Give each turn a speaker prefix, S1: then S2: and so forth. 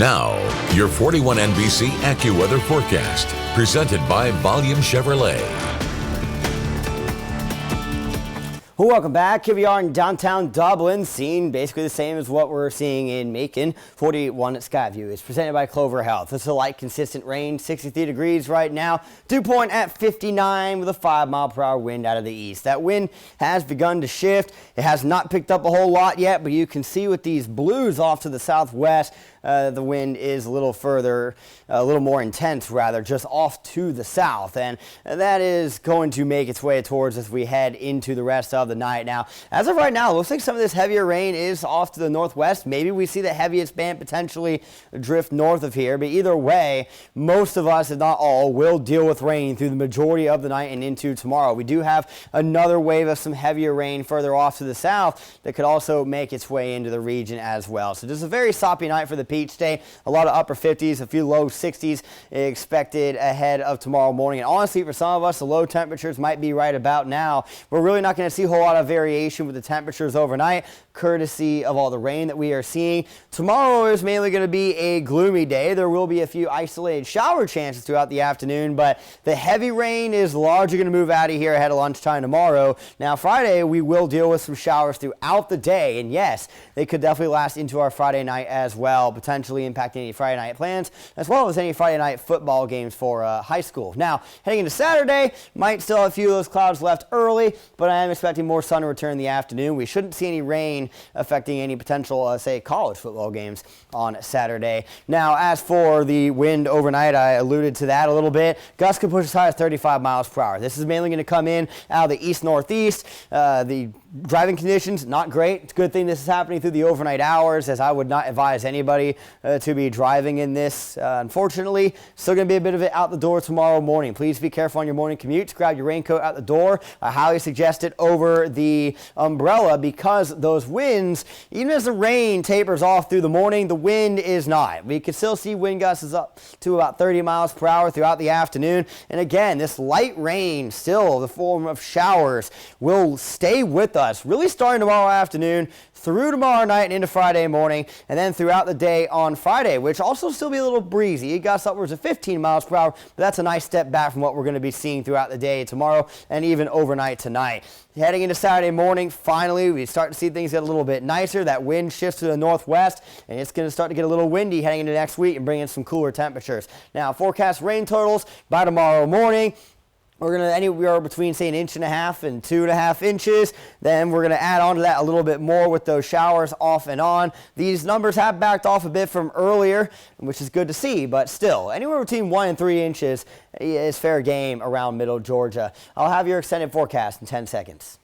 S1: Now, your 41 NBC AccuWeather forecast, presented by Volume Chevrolet.
S2: Well, welcome back. Here we are in downtown Dublin, seeing basically the same as what we're seeing in Macon. 41 at Skyview. It's presented by Clover Health. It's a light, consistent rain, 63 degrees right now. Dew point at 59 with a 5-mile-per-hour wind out of the east. That wind has begun to shift. It has not picked up a whole lot yet, but you can see with these blues off to the southwest, the wind is a little more intense rather, just off to the south, and that is going to make its way towards as we head into the rest of the night. Now, as of right now, it looks like some of this heavier rain is off to the northwest. Maybe we see the heaviest band potentially drift north of here, but either way, most of us, if not all, will deal with rain through the majority of the night and into tomorrow. We do have another wave of some heavier rain further off to the south that could also make its way into the region as well. So just a very soppy night for the Peach Day. A lot of upper 50s, a few low 60s expected ahead of tomorrow morning. And honestly, for some of us, the low temperatures might be right about now. We're really not going to see a whole lot of variation with the temperatures overnight, courtesy of all the rain that we are seeing. Tomorrow is mainly going to be a gloomy day. There will be a few isolated shower chances throughout the afternoon, but the heavy rain is largely going to move out of here ahead of lunchtime tomorrow. Now, Friday, we will deal with some showers throughout the day, and yes, they could definitely last into our Friday night as well, potentially impacting any Friday night plans, as well as any Friday night football games for high school. Now, heading into Saturday, might still have a few of those clouds left early, but I am expecting more sun to return in the afternoon. We shouldn't see any rain affecting any potential, say, college football games on Saturday. Now, as for the wind overnight, I alluded to that a little bit. Gusts could push as high as 35 miles per hour. This is mainly going to come in out of the east-northeast. The driving conditions, not great. It's a good thing this is happening through the overnight hours, as I would not advise anybody to be driving in this. Unfortunately, still going to be a bit of it out the door tomorrow morning. Please be careful on your morning commutes. Grab your raincoat out the door. I highly suggest it over the umbrella, because those winds, even as the rain tapers off through the morning, the wind is not. We can still see wind gusts up to about 30 miles per hour throughout the afternoon. And again, this light rain, still the form of showers, will stay with us really starting tomorrow afternoon, through tomorrow night and into Friday morning, and then throughout the day on Friday, which also still be a little breezy. It gusts upwards of 15 miles per hour, but that's a nice step back from what we're going to be seeing throughout the day tomorrow and even overnight tonight. Heading into Saturday morning, finally, we start to see things get a little bit nicer. That wind shifts to the northwest, and it's going to start to get a little windy heading into next week and bring in some cooler temperatures. Now, forecast rain totals by tomorrow morning. We're going to anywhere between, say, 1.5 inches and 2.5 inches. Then we're going to add on to that a little bit more with those showers off and on. These numbers have backed off a bit from earlier, which is good to see, but still, anywhere between 1 and 3 inches is fair game around middle Georgia. I'll have your extended forecast in 10 seconds.